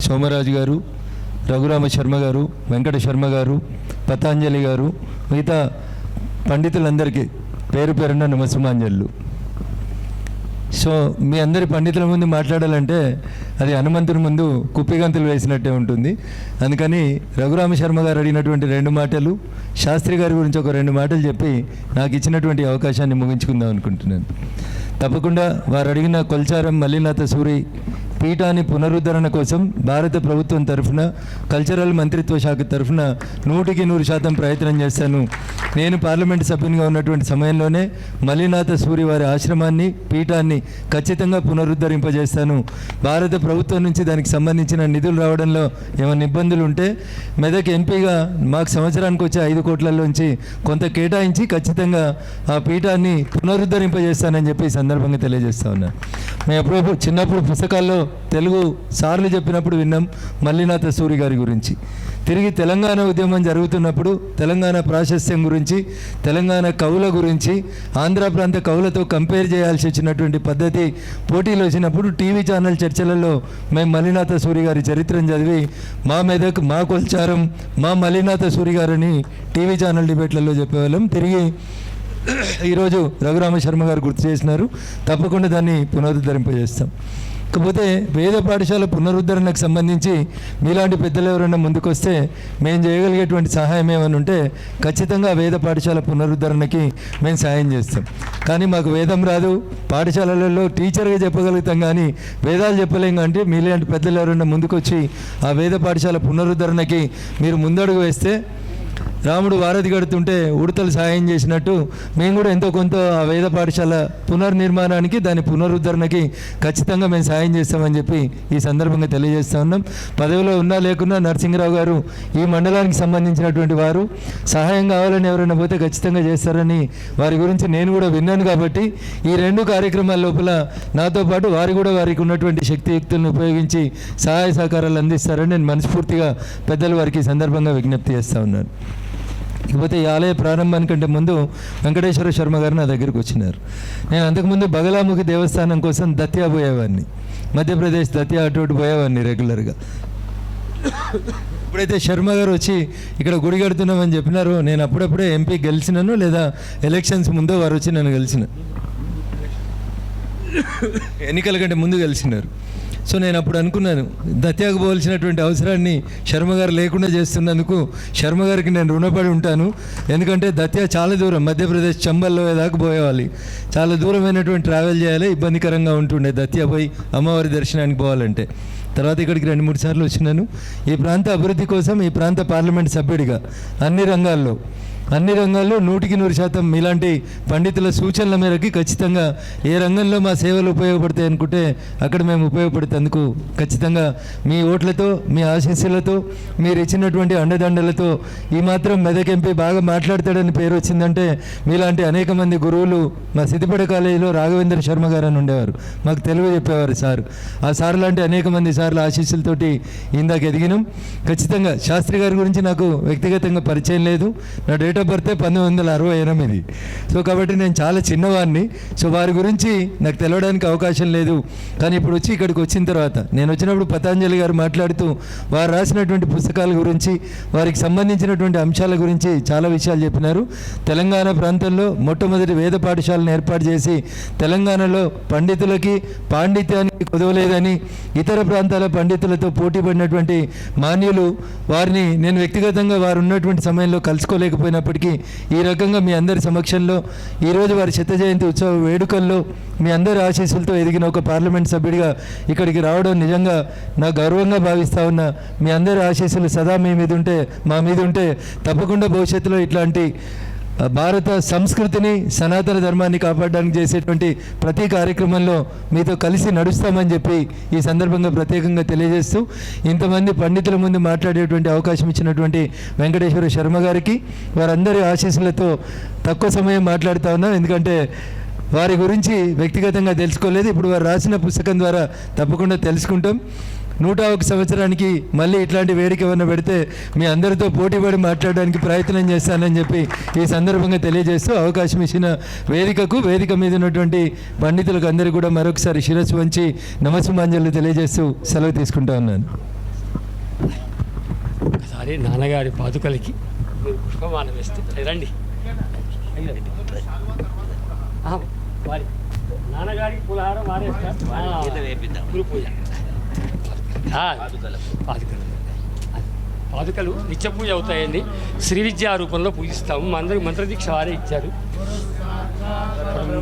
సోమరాజు గారు, రఘురామ శర్మ గారు, వెంకట శర్మ గారు, పతాంజలి గారు, మిగతా పండితులందరికీ పేరు పేరున నమస్సుమాంజలు. సో మీ అందరి పండితుల ముందు మాట్లాడాలంటే అది హనుమంతుని ముందు కుప్పిగంతులు వేసినట్టే ఉంటుంది. అందుకని రఘురామ శర్మ గారు అడిగినటువంటి 2 మాటలు, శాస్త్రి గారి గురించి ఒక 2 మాటలు చెప్పి నాకు ఇచ్చినటువంటి అవకాశాన్ని ముగించుకుందాం అనుకుంటున్నాను. తప్పకుండా వారు అడిగిన కొల్చారం మల్లినాథ సూరి పీఠాన్ని పునరుద్ధరణ కోసం భారత ప్రభుత్వం తరఫున, కల్చరల్ మంత్రిత్వ శాఖ తరఫున 100% ప్రయత్నం చేస్తాను. నేను పార్లమెంట్ సభ్యునిగా ఉన్నటువంటి సమయంలోనే మల్లినాథ సూరి వారి ఆశ్రమాన్ని, పీఠాన్ని ఖచ్చితంగా పునరుద్ధరింపజేస్తాను. భారత ప్రభుత్వం నుంచి దానికి సంబంధించిన నిధులు రావడంలో ఏమైనా ఇబ్బందులు ఉంటే మెదక్ ఎంపీగా మాకు సంవత్సరానికి వచ్చే 5 కోట్లలోంచి కొంత కేటాయించి ఖచ్చితంగా ఆ పీఠాన్ని పునరుద్ధరింపజేస్తానని చెప్పి ఈ సందర్భంగా తెలియజేస్తా ఉన్నాను. మేము ఎప్పుడో చిన్నప్పుడు పుస్తకాల్లో తెలుగు సార్లు చెప్పినప్పుడు విన్నాం మల్లినాథ సూరి గారి గురించి. తిరిగి తెలంగాణ ఉద్యమం జరుగుతున్నప్పుడు తెలంగాణ ప్రాశస్త్యం గురించి, తెలంగాణ కవుల గురించి, ఆంధ్ర ప్రాంత కవులతో కంపేర్ చేయాల్సి వచ్చినటువంటి పద్ధతి పోటీలు వచ్చినప్పుడు టీవీ ఛానల్ చర్చలలో మేము మల్లినాథ సూరి గారి చరిత్రను చదివి మా మెదక్, మా కొల్చారం, మా మల్లినాథ సూరి గారని టీవీ ఛానల్ డిబేట్లలో చెప్పేవాళ్ళం. తిరిగి ఈరోజు రఘురామ శర్మ గారు గుర్తు చేసినారు. తప్పకుండా దాన్ని పునరుద్ధరింపజేస్తాం. కాకపోతే వేద పాఠశాల పునరుద్ధరణకు సంబంధించి మీలాంటి పెద్దలు ఎవరైనా ముందుకొస్తే మేము చేయగలిగేటువంటి సహాయం ఏమైనా ఉంటే ఖచ్చితంగా వేద పాఠశాల పునరుద్ధరణకి మేము సాయం చేస్తాం. కానీ మాకు వేదం రాదు, పాఠశాలలలో టీచర్గా చెప్పగలుగుతాం కానీ వేదాలు చెప్పలేం. అంటే మీలాంటి పెద్దలు ఎవరైనా ముందుకొచ్చి ఆ వేద పాఠశాల పునరుద్ధరణకి మీరు ముందడుగు వేస్తే రాముడు వారధి కడుతుంటే ఉడతలు సహాయం చేసినట్టు మేము కూడా ఎంతో కొంత ఆ వేద పాఠశాల పునర్నిర్మాణానికి, దాని పునరుద్ధరణకి ఖచ్చితంగా మేము సాయం చేస్తామని చెప్పి ఈ సందర్భంగా తెలియజేస్తూ ఉన్నాం. పదవిలో ఉన్నా లేకున్నా నరసింహరావు గారు ఈ మండలానికి సంబంధించినటువంటి వారు, సహాయం కావాలని ఎవరైనా పోతే ఖచ్చితంగా చేస్తారని వారి గురించి నేను కూడా విన్నాను. కాబట్టి ఈ 2 కార్యక్రమాల లోపల నాతో పాటు వారు కూడా వారికి ఉన్నటువంటి శక్తియుక్తులను ఉపయోగించి సహాయ సహకారాలు అందిస్తారని నేను మనస్ఫూర్తిగా పెద్దలు వారికి ఈ సందర్భంగా విజ్ఞప్తి చేస్తూ ఉన్నాను. ఇకపోతే ఈ ఆలయ ప్రారంభానికంటే ముందు వెంకటేశ్వర శర్మ గారు నా దగ్గరికి వచ్చినారు. నేను అంతకుముందు బగలాముఖి దేవస్థానం కోసం దత్యా పోయేవాడిని, మధ్యప్రదేశ్ దత్యా అటు పోయేవాడిని రెగ్యులర్గా. ఇప్పుడైతే శర్మ గారు వచ్చి ఇక్కడ గుడి కడుతున్నామని చెప్పినారు, నేను అప్పుడప్పుడే ఎంపీ గెలిచినాను, లేదా ఎలక్షన్స్ ముందో వారు వచ్చి నన్ను గెలిచిన, ఎన్నికల కంటే ముందు గెలిచినారు. సో నేను అప్పుడు అనుకున్నాను దత్యాకు పోవాల్సినటువంటి అవసరాన్ని శర్మ గారు లేకుండా చేస్తున్నందుకు శర్మ గారికి నేను రుణపడి ఉంటాను. ఎందుకంటే దత్యా చాలా దూరం, మధ్యప్రదేశ్ చంబల్లో దాకా పోయేవాలి, చాలా దూరమైనటువంటి ట్రావెల్ చేయాలి, ఇబ్బందికరంగా ఉంటుండే దత్యా పోయి అమ్మవారి దర్శనానికి పోవాలంటే. తర్వాత ఇక్కడికి 2-3 సార్లు వచ్చినాను. ఈ ప్రాంత అభివృద్ధి కోసం ఈ ప్రాంత పార్లమెంట్ సభ్యుడిగా అన్ని రంగాల్లో 100% మీలాంటి పండితుల సూచనల మేరకి ఖచ్చితంగా ఏ రంగంలో మా సేవలు ఉపయోగపడతాయి అనుకుంటే అక్కడ మేము ఉపయోగపడేందుకు ఖచ్చితంగా మీ ఓట్లతో, మీ ఆశీస్సులతో, మీరు ఇచ్చినటువంటి అండదండలతో ఈ మాత్రం మెదక్ ఎంపీ బాగా మాట్లాడతాడని పేరు వచ్చిందంటే మీలాంటి అనేక మంది గురువులు, మా సిద్దిపేట కాలేజీలో రాఘవేంద్ర శర్మ గారు అని ఉండేవారు, మాకు తెలుగు చెప్పేవారు సార్. ఆ సార్ లాంటి అనేక మంది సార్ల ఆశీస్సులతోటి ఇందాక ఎదిగినాం. ఖచ్చితంగా శాస్త్రి గారి గురించి నాకు వ్యక్తిగతంగా పరిచయం లేదు. నా డేట్ ఆఫ్ బర్త్ 1968. సో కాబట్టి నేను చాలా చిన్నవాడిని. సో వారి గురించి నాకు తెలవడానికి అవకాశం లేదు. కానీ ఇప్పుడు వచ్చి ఇక్కడికి వచ్చిన తర్వాత, నేను వచ్చినప్పుడు పతాంజలి గారు మాట్లాడుతూ వారు రాసినటువంటి పుస్తకాల గురించి, వారికి సంబంధించినటువంటి అంశాల గురించి చాలా విషయాలు చెప్పినారు. తెలంగాణ ప్రాంతంలో మొట్టమొదటి వేద పాఠశాలను ఏర్పాటు చేసి తెలంగాణలో పండితులకి పాండిత్యానికి కుదవలేదని ఇతర ప్రాంతాల పండితులతో పోటీ పడినటువంటి మాన్యులు, వారిని నేను వ్యక్తిగతంగా వారు ఉన్నటువంటి సమయంలో కలుసుకోలేకపోయినప్పటికీ ఈ రకంగా మీ అందరి సమక్షంలో ఈరోజు వారి శత జయంతి ఉత్సవ వేడుకల్లో మీ అందరి ఆశీస్సులతో ఎదిగిన ఒక పార్లమెంట్ సభ్యుడిగా ఇక్కడికి రావడం నిజంగా నా గౌరవంగా భావిస్తూ ఉన్నా. మీ అందరి ఆశీస్సులు సదా మీ మీద ఉంటే, మా మీద ఉంటే తప్పకుండా భవిష్యత్తులో ఇట్లాంటి భారత సంస్కృతిని, సనాతన ధర్మాన్ని కాపాడడానికి చేసేటువంటి ప్రతి కార్యక్రమంలో మీతో కలిసి నడుస్తామని చెప్పి ఈ సందర్భంగా ప్రత్యేకంగా తెలియజేస్తూ, ఇంతమంది పండితుల ముందు మాట్లాడేటువంటి అవకాశం ఇచ్చినటువంటి వెంకటేశ్వర శర్మ గారికి వారందరి ఆశీస్సులతో తక్కువ సమయం మాట్లాడుతూ ఉన్నాం. ఎందుకంటే వారి గురించి వ్యక్తిగతంగా తెలుసుకోలేదు. ఇప్పుడు వారు రాసిన పుస్తకం ద్వారా తప్పకుండా తెలుసుకుంటాం. 101 సంవత్సరానికి మళ్ళీ ఇట్లాంటి వేదిక ఏమన్నా పెడితే మీ అందరితో పోటీపడి మాట్లాడడానికి ప్రయత్నం చేస్తానని చెప్పి ఈ సందర్భంగా తెలియజేస్తూ, అవకాశం ఇచ్చిన వేదిక మీద ఉన్నటువంటి పండితులకు అందరికీ కూడా మరొకసారి శిరస్సు వంచి నమస్సుమాంజలు తెలియజేస్తూ సెలవు తీసుకుంటా ఉన్నాను. ఒకసారి నాన్నగారి పాదుకలకి మీరు పుష్పమాల వేస్తే రండి. వారి నాన్నగారికి పులహారం గురు పూజ పాదుకలు నిత్య పూజ అవుతాయండి. శ్రీ విద్యా రూపంలో పూజిస్తాము. మా అందరికి మంత్రదీక్ష వారే ఇచ్చారు.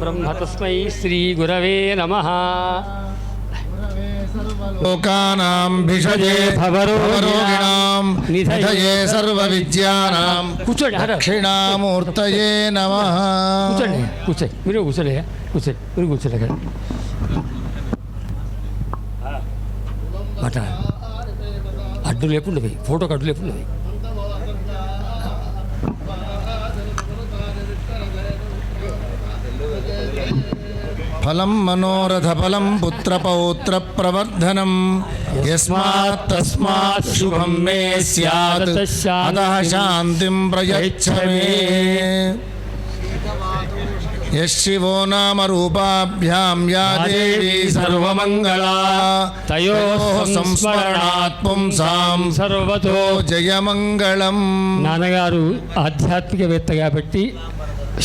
బ్రహ్మ తస్మై శ్రీ గురవే నమః. లోకానాం భిషజే భవరోగిణాం నిధయే సర్వ విద్యానాం దక్షిణామూర్తయే నమః. కూర్చోండి, కూర్చోండి, మీరు కూర్చోలే, కూర్చోండి, మీరు కూర్చోలే కదా. అట అడ్డు లేకుండా పోయి ఫోటోకి అడ్డు లేకుండా పోయి. ఫలం మనోరథ ఫలం పుత్రపౌత్ర ప్రవర్ధనం యస్మాత్ తస్మాత్ శుభం మే స్యాత్ అతః శాంతిం ప్రయచ్చ మే. యశివో నామ రూపాభ్యాం యా దేవీ సర్వమంగళా తయోః సంస్మరణాత్ పుంసాం సర్వతో జయమంగళం. నాన్నగారు ఆధ్యాత్మికవేత్త కాబట్టి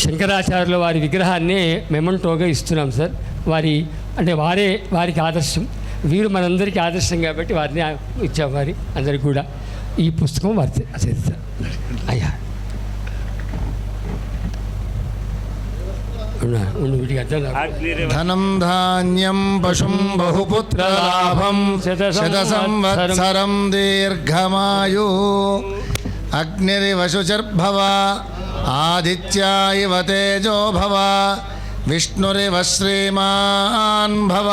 శంకరాచార్యుల వారి విగ్రహాన్ని మెమంటోగా ఇస్తున్నాం సార్. వారికి ఆదర్శం, వీరు మనందరికీ ఆదర్శం కాబట్టి వారిని ఇచ్చాం. వారి అందరికి కూడా ఈ పుస్తకం వారి చరిత్ర. అయ్యా వీటికి అర్థం ధనం ధాన్యం పశుం బహుపుత్ర లాభం శత సంవత్సరం దీర్ఘమాయు అగ్నిరివశుచిర్భవ ఆదిత్యా ఇవ తేజో భవ విష్ణురివ శ్రీమాన్ భవ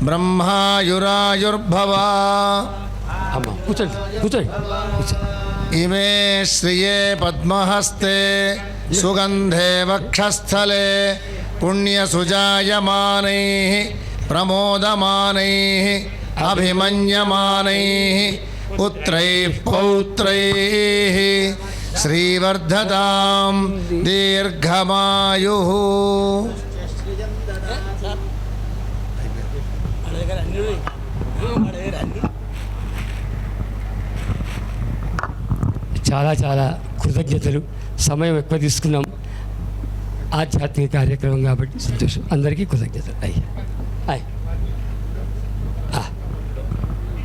బ్రహ్మాయురాయుర్భవ. కూర్చోండి, కూర్చోండి. ఇమే శ్రియే పద్మహస్తే సుగంధే వక్షస్థలే పుణ్యసుజాయమానైః ప్రమోదమానైః అభిమన్యమానైః పుత్రైః పౌత్రైః శ్రీవర్ధతాం దీర్ఘమాయుః. చాలా చాలా కృతజ్ఞతలు. సమయం ఎక్కువ తీసుకున్నాం, ఆధ్యాత్మిక కార్యక్రమం కాబట్టి సంతోషం. అందరికీ కృతజ్ఞతలు. అయ్యా